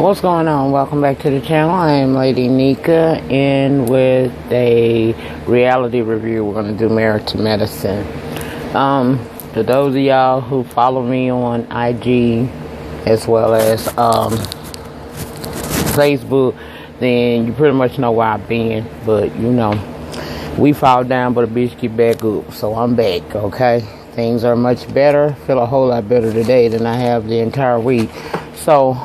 What's going on? Welcome back to the channel. I am Lady Nika, and with a reality review, we're going to do Married2Medicine. To those of y'all who follow me on IG as well as Facebook, then you pretty much know where I've been. But you know, we fall down, but a bitch get back up. So I'm back. Okay, things are much better. Feel a whole lot better today than I have the entire week. So,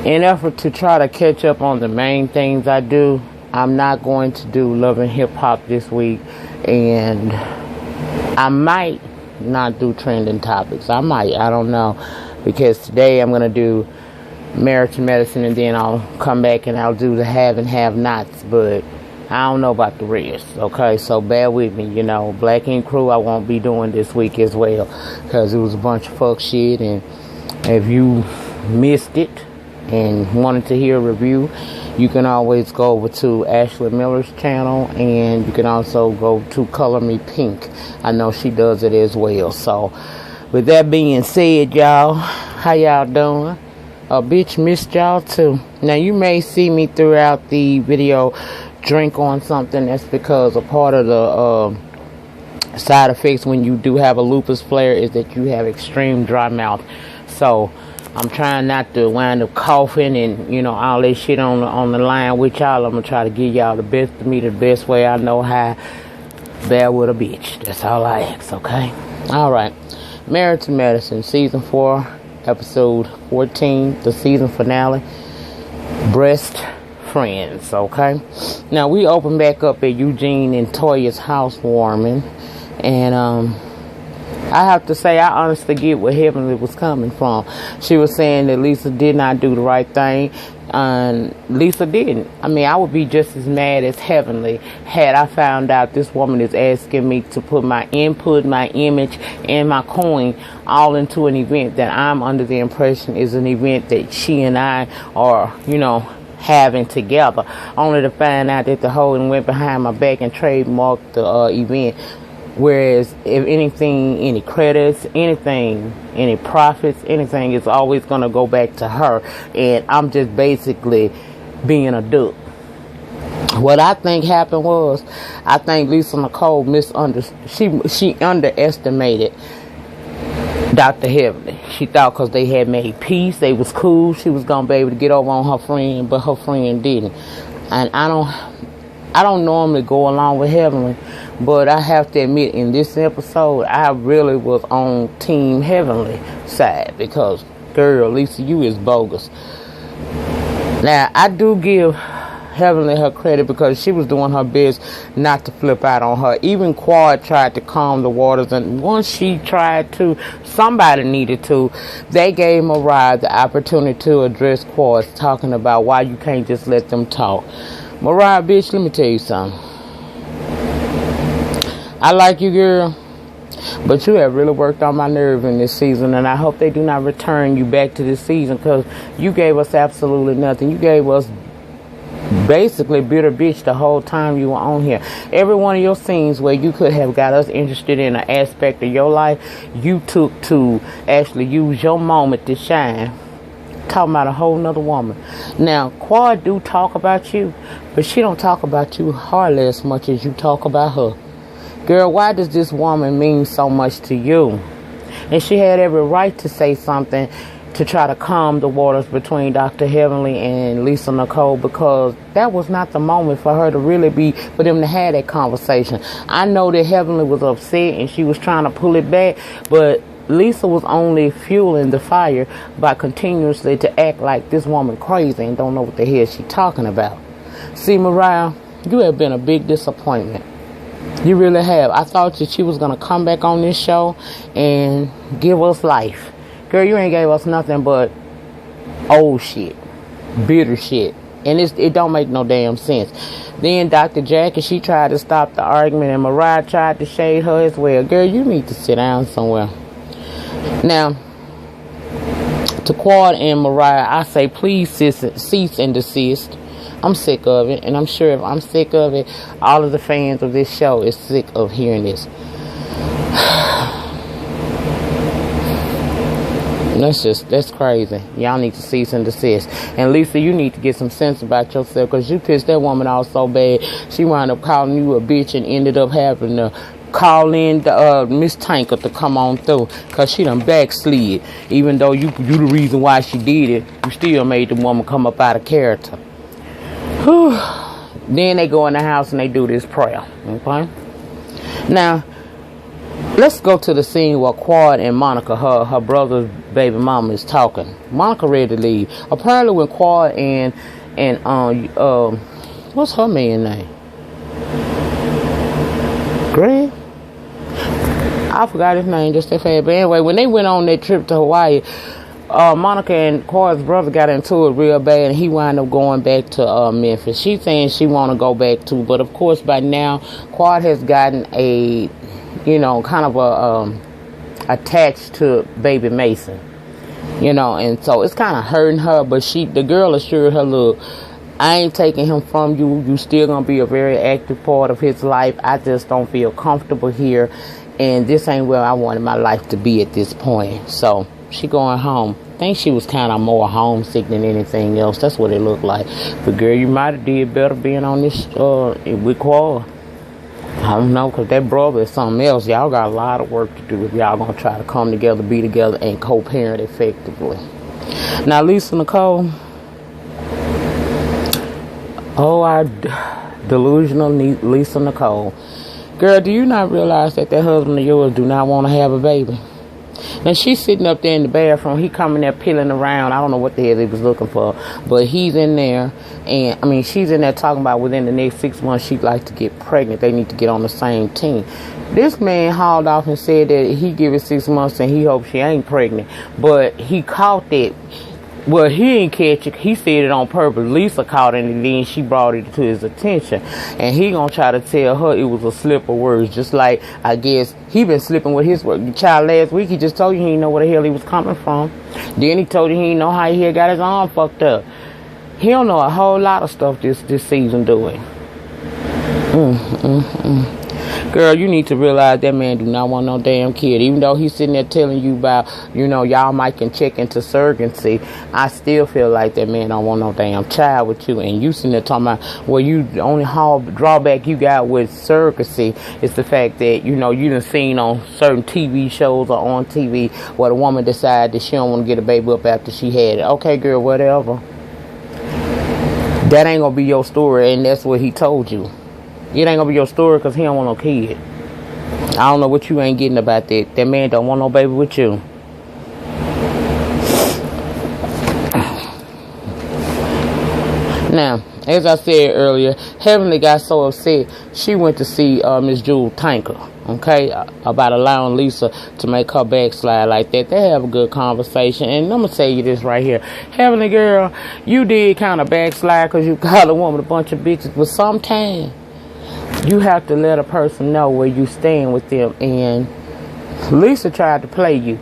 in effort to try to catch up on the main things I do, I'm not going to do love and hip hop this week, and I might not do trending topics. I don't know, because today I'm gonna do Married2Medicine, and then I'll come back and I'll do the have and have nots, but I don't know about the rest. Okay, so bear with me. You know, Black Ink Crew I won't be doing this week as well, because it was a bunch of fuck shit, and if you missed it and wanted to hear a review, you can always go over to Ashley Miller's channel, and you can also go to Color Me Pink. I know she does it as well. So with that being said, y'all, how y'all doing? Bitch missed y'all too. Now you may see me throughout the video drink on something. That's because a part of the side effects when you do have a lupus flare is that you have extreme dry mouth. So I'm trying not to wind up coughing and, you know, all that shit on the line with y'all. I'm going to try to give y'all the best of me, the best way I know how. Bear with a bitch. That's all I ask, okay? All right. Married2Medicine, Season 4, Episode 14, the season finale. Breast Friends, okay? Now, we open back up at Eugene and Toya's housewarming. And, I have to say, I honestly get where Heavenly was coming from. She was saying that Lisa did not do the right thing, and Lisa didn't. I mean, I would be just as mad as Heavenly had I found out this woman is asking me to put my input, my image, and my coin all into an event that I'm under the impression is an event that she and I are, you know, having together, only to find out that the hoe went behind my back and trademarked the event. Whereas, if anything, any credits, anything, any profits, anything is always going to go back to her. And I'm just basically being a duck. What I think happened was, I think Lisa Nicole she underestimated Dr. Heavenly. She thought because they had made peace, they was cool, she was going to be able to get over on her friend, but her friend didn't. And I don't normally go along with Heavenly, but I have to admit, in this episode, I really was on Team Heavenly side, because, girl, Lisa, you is bogus. Now, I do give Heavenly her credit, because she was doing her best not to flip out on her. Even Quad tried to calm the waters, and once she tried to, somebody needed to. They gave Mariah the opportunity to address Quad, talking about why you can't just let them talk. Mariah, bitch, let me tell you something. I like you, girl, but you have really worked on my nerve in this season, and I hope they do not return you back to this season, because you gave us absolutely nothing. You gave us basically bitter bitch the whole time you were on here. Every one of your scenes where you could have got us interested in an aspect of your life, you took to actually use your moment to shine, talking about a whole nother woman. Now, Quad do talk about you, but she don't talk about you hardly as much as you talk about her. Girl, why does this woman mean so much to you? And she had every right to say something to try to calm the waters between Dr. Heavenly and Lisa Nicole, because that was not the moment for her to really for them to have that conversation. I know that Heavenly was upset and she was trying to pull it back, but Lisa was only fueling the fire by continuously to act like this woman crazy and don't know what the hell she talking about. See, Mariah, you have been a big disappointment. You really have. I thought that she was going to come back on this show and give us life. Girl, you ain't gave us nothing but old shit, bitter shit. And it don't make no damn sense. Then Dr. Jackie, she tried to stop the argument, and Mariah tried to shade her as well. Girl, you need to sit down somewhere. Now, to Quad and Mariah, I say please cease and desist. I'm sick of it, and I'm sure if I'm sick of it, all of the fans of this show is sick of hearing this. That's crazy. Y'all need to cease and desist. And Lisa, you need to get some sense about yourself, because you pissed that woman off so bad. She wound up calling you a bitch and ended up having to call in the Miss Tanker to come on through, because she done backslid. Even though you the reason why she did it, you still made the woman come up out of character. Whew. Then they go in the house and they do this prayer. Okay? Now, let's go to the scene where Quad and Monica, her brother's baby mama, is talking. Monica ready to leave. Apparently when Quad and what's her man name? Greg? I forgot his name just that fast. But anyway, when they went on that trip to Hawaii, Monica and Quad's brother got into it real bad, and he wound up going back to Memphis. She's saying she want to go back too, but of course by now Quad has gotten a, kind of attached to baby Mason, and so it's kind of hurting her. But the girl assured her, look, I ain't taking him from you. You still gonna be a very active part of his life. I just don't feel comfortable here, and this ain't where I wanted my life to be at this point. So she going home. I think she was kind of more homesick than anything else. That's what it looked like. But girl, you might have did better being on this with Quad. I don't know, because that brother is something else. Y'all got a lot of work to do if y'all gonna try to come together, be together, and co-parent effectively. Now, Lisa Nicole. Oh, our delusional Lisa Nicole. Girl, do you not realize that husband of yours do not want to have a baby? Now, she's sitting up there in the bathroom. He coming there peeling around. I don't know what the hell he was looking for. But he's in there. And, she's in there talking about within the next 6 months she'd like to get pregnant. They need to get on the same team. This man hauled off and said that he give it 6 months and he hopes she ain't pregnant. But he caught that. Well, he didn't catch it. He said it on purpose. Lisa caught it, and then she brought it to his attention. And he gonna try to tell her it was a slip of words. Just like, I guess, he been slipping with his word. The child last week, he just told you he didn't know where the hell he was coming from. Then he told you he didn't know how he had got his arm fucked up. He don't know a whole lot of stuff this season doing. Girl, you need to realize that man do not want no damn kid. Even though he's sitting there telling you about, y'all might can check into surrogacy, I still feel like that man don't want no damn child with you. And you sitting there talking about, well, the only drawback you got with surrogacy is the fact that, you done seen on certain TV shows or on TV where the woman decided that she don't want to get a baby up after she had it. Okay, girl, whatever. That ain't gonna be your story, and that's what he told you. It ain't gonna be your story because he don't want no kid. I don't know what you ain't getting about that. That man don't want no baby with you. Now, as I said earlier, Heavenly got so upset, she went to see Miss Jewel Tanker, okay, about allowing Lisa to make her backslide like that. They have a good conversation, and I'm going to tell you this right here. Heavenly girl, you did kind of backslide because you called a woman a bunch of bitches, but sometimes you have to let a person know where you stand with them, and Lisa tried to play you.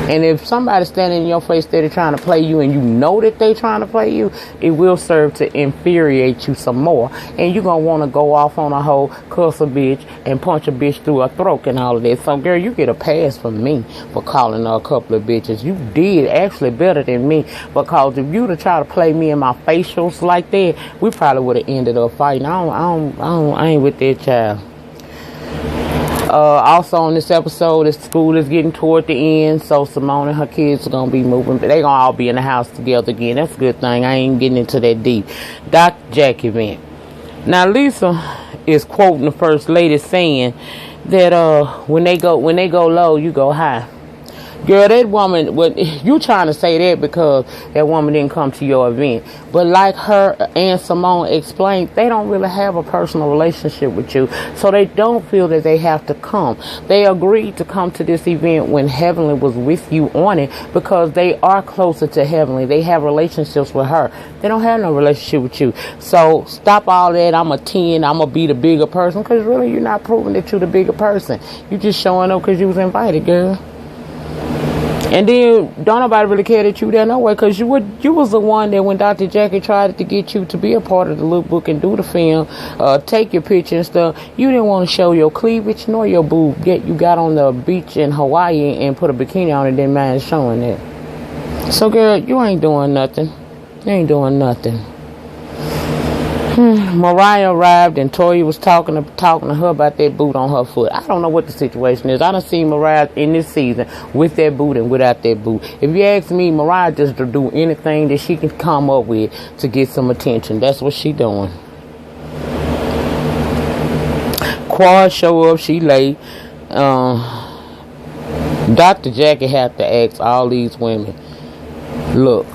And if somebody's standing in your face steady trying to play you, and you know that they trying to play you, it will serve to infuriate you some more. And you're going to want to go off on a whole cuss a bitch and punch a bitch through her throat and all of that. So, girl, you get a pass from me for calling her a couple of bitches. You did actually better than me, because if you'd have tried to play me in my facials like that, we probably would have ended up fighting. I ain't with that child. Also on this episode, the school is getting toward the end, so Simone and her kids are going to be moving. They're going to all be in the house together again. That's a good thing. I ain't getting into that deep. Dr. Jack event. Now, Lisa is quoting the First Lady saying that when they go low, you go high. Girl, that woman, you trying to say that because that woman didn't come to your event. But like her and Simone explained, they don't really have a personal relationship with you. So they don't feel that they have to come. They agreed to come to this event when Heavenly was with you on it because they are closer to Heavenly. They have relationships with her. They don't have no relationship with you. So stop all that. I'm a 10. I'm going to be the bigger person. Because really, you're not proving that you're the bigger person. You're just showing up because you was invited, girl. And then don't nobody really care that you there no way, because you was the one that when Dr. Jackie tried to get you to be a part of the lookbook and do the film, take your picture and stuff, you didn't want to show your cleavage nor your boob. Yet you got on the beach in Hawaii and put a bikini on and didn't mind showing that. So girl, you ain't doing nothing. You ain't doing nothing. Mariah arrived and Toya was talking to her about that boot on her foot. I don't know what the situation is. I done seen Mariah in this season with that boot and without that boot. If you ask me, Mariah just to do anything that she can come up with to get some attention. That's what she doing. Quad show up, she late. Dr. Jackie have to ask all these women, look,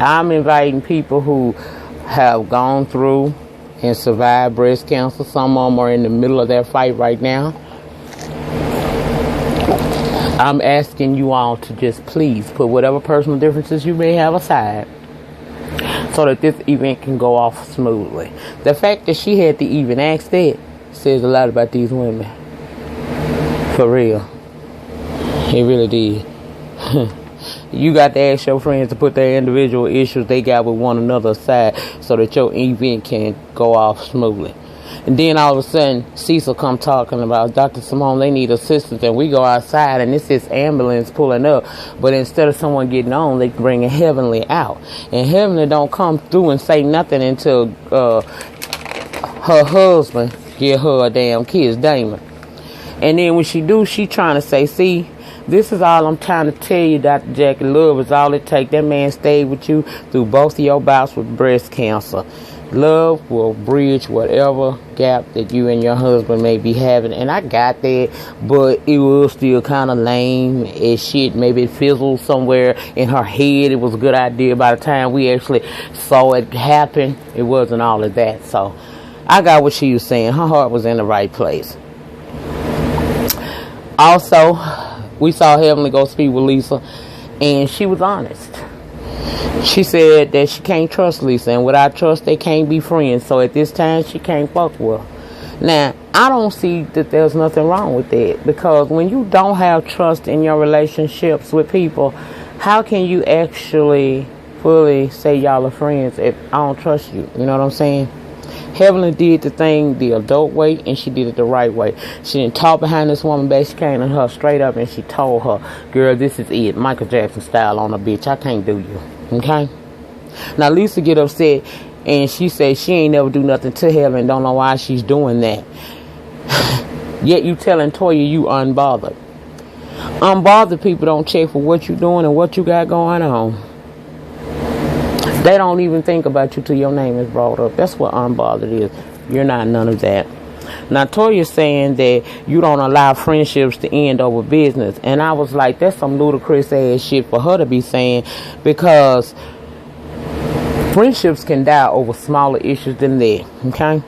I'm inviting people who have gone through and survived breast cancer. Some of them are in the middle of their fight right now. I'm asking you all to just please put whatever personal differences you may have aside so that this event can go off smoothly. The fact that she had to even ask that says a lot about these women. For real. It really did. You got to ask your friends to put their individual issues they got with one another aside so that your event can go off smoothly. And then all of a sudden, Cecil come talking about Dr. Simone, they need assistance, and we go outside and this is ambulance pulling up. But instead of someone getting on, they bring a Heavenly out. And Heavenly don't come through and say nothing until her husband give her a damn kiss, Damon. And then when she do, she trying to say, see, this is all I'm trying to tell you, Dr. Jackie. Love is all it takes. That man stayed with you through both of your bouts with breast cancer. Love will bridge whatever gap that you and your husband may be having. And I got that, but it was still kind of lame as shit. Maybe it fizzled somewhere in her head. It was a good idea. By the time we actually saw it happen, it wasn't all of that. So I got what she was saying. Her heart was in the right place. Also, we saw Heavenly go speak with Lisa, and she was honest. She said that she can't trust Lisa, and without trust, they can't be friends. So at this time, she can't fuck with her. Now, I don't see that there's nothing wrong with that, because when you don't have trust in your relationships with people, how can you actually fully say y'all are friends if I don't trust you? You know what I'm saying? Heavenly did the thing the adult way, and she did it the right way. She didn't talk behind this woman back. She came to her straight up and she told her, girl, this is it. Michael Jackson style on a bitch. I can't do you. Okay? Now, Lisa get upset, and she said she ain't never do nothing to Heaven. Don't know why she's doing that. Yet you telling Toya you unbothered. Unbothered people don't check for what you doing and what you got going on. They don't even think about you till your name is brought up. That's what unbothered is. You're not none of that. Now, Toya's saying that you don't allow friendships to end over business. And I was like, that's some ludicrous ass shit for her to be saying, because friendships can die over smaller issues than that. Okay?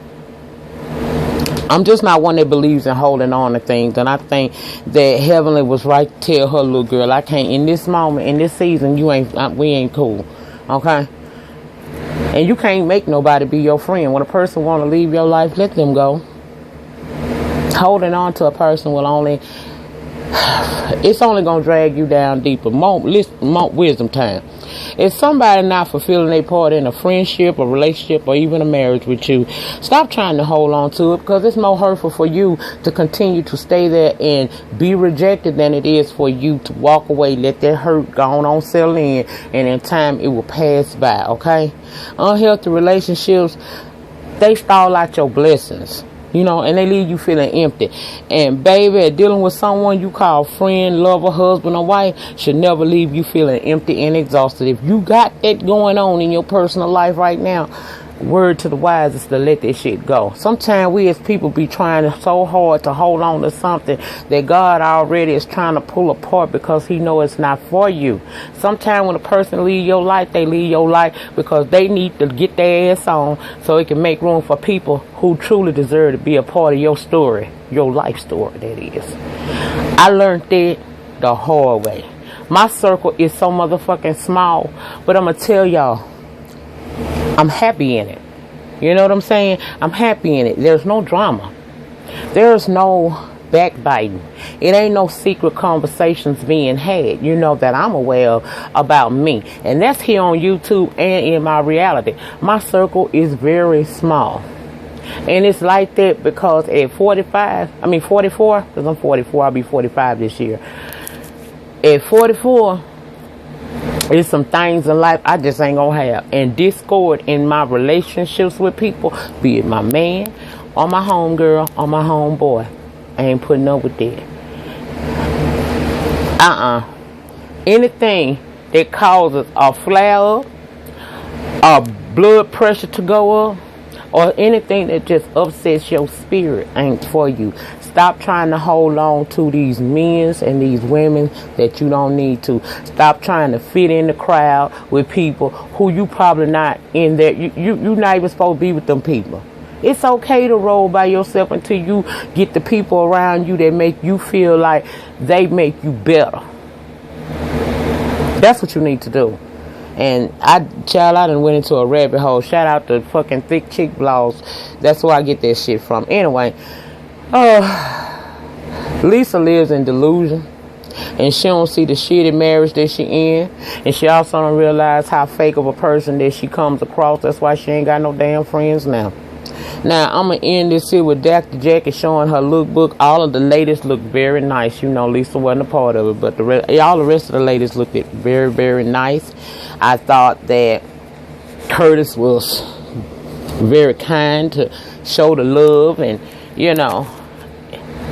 I'm just not one that believes in holding on to things. And I think that Heavenly was right to tell her little girl, I can't, in this moment, in this season, we ain't cool. Okay? And you can't make nobody be your friend. When a person want to leave your life, let them go. Holding on to a person will only, it's only going to drag you down deeper. More wisdom time. If somebody not fulfilling their part in a friendship, a relationship, or even a marriage with you, stop trying to hold on to it, because it's more hurtful for you to continue to stay there and be rejected than it is for you to walk away, let that hurt go on settle in, and in time it will pass by, okay? Unhealthy relationships, they stall out your blessings. You know, and they leave you feeling empty. And baby, dealing with someone you call friend, lover, husband, or wife should never leave you feeling empty and exhausted. If you got that going on in your personal life right now, word to the wise is to let that shit go. Sometimes we as people be trying so hard to hold on to something that God already is trying to pull apart because he know it's not for you. Sometimes when a person leave your life, they leave your life because they need to get their ass on so it can make room for people who truly deserve to be a part of your story, your life story, that is. I learned that the hard way. My circle is so motherfucking small, but I'm gonna tell y'all, I'm happy in it. You know what I'm saying? I'm happy in it. There's no drama. There's no backbiting. It ain't no secret conversations being had, you know, that I'm aware of about me. And that's here on YouTube and in my reality. My circle is very small. And it's like that because at 44, because I'm 44, I'll be 45 this year. At 44, there's some things in life I just ain't gonna have. And discord in my relationships with people, be it my man, or my homegirl, or my homeboy. I ain't putting up with that. Anything that causes a flare up, or blood pressure to go up, or anything that just upsets your spirit ain't for you. Stop trying to hold on to these men and these women that you don't need to. Stop trying to fit in the crowd with people who you probably not in there. You're not even supposed to be with them people. It's okay to roll by yourself until you get the people around you that make you feel like they make you better. That's what you need to do. And I done went into a rabbit hole. Shout out to fucking thick chick blogs. That's where I get that shit from. Anyway, Lisa lives in delusion, and she don't see the shitty marriage that she in, and she also don't realize how fake of a person that she comes across. That's why she ain't got no damn friends now. Now, I'm going to end this here with Dr. Jackie showing her lookbook. All of the ladies look very nice. You know, Lisa wasn't a part of it, but all the rest of the ladies looked very, very nice. I thought that Curtis was very kind to show the love and, you know,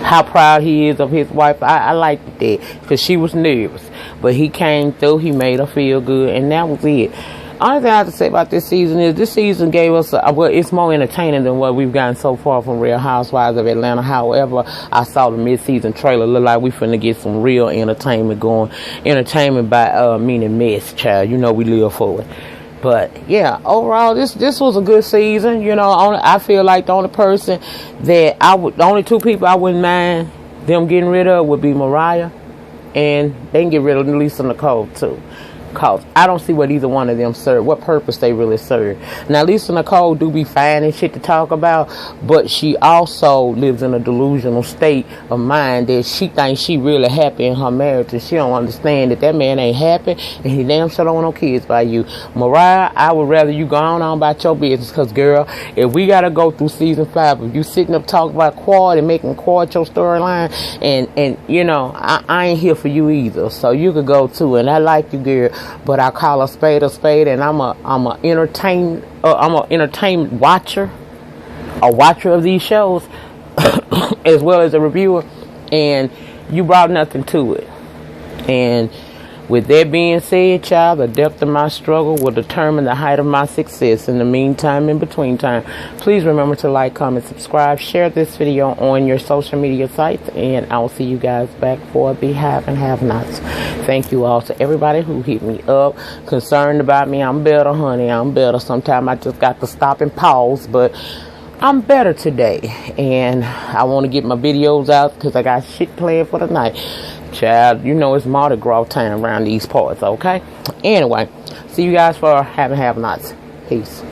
how proud he is of his wife. I liked that because she was nervous. But he came through. He made her feel good, and that was it. Only thing I have to say about this season is this season gave us, well, it's more entertaining than what we've gotten so far from Real Housewives of Atlanta. However, I saw the mid-season trailer. Look like we finna get some real entertainment going. Entertainment by meaning mess, child. You know we live for it. But yeah, overall, this was a good season. You know, I feel like the only person that the only two people I wouldn't mind them getting rid of would be Mariah, and they can get rid of Lisa Nicole too. Cause I don't see what either one of them serve, what purpose they really serve. Now, Lisa Nicole do be fine and shit to talk about, but she also lives in a delusional state of mind that she thinks she really happy in her marriage, and she don't understand that man ain't happy, and he damn sure don't want no kids by you. Mariah, I would rather you go on about your business, cause girl, if we gotta go through season 5, if you sitting up talking about Quad and making Quad your storyline, and you know, I ain't here for you either, so you could go too, and I like you, girl. But I call a spade, and I'm a entertainment watcher, a watcher of these shows, as well as a reviewer. And you brought nothing to it. And with that being said, child, the depth of my struggle will determine the height of my success. In the meantime, in between time, please remember to like, comment, subscribe, share this video on your social media sites, and I'll see you guys back for the have and have nots. Thank you all to everybody who hit me up, concerned about me. I'm better, honey. I'm better. Sometimes I just got to stop and pause, but I'm better today, and I want to get my videos out because I got shit planned for the night. Child, you know it's Mardi Gras time around these parts, okay? Anyway, see you guys for have and have nots. Peace.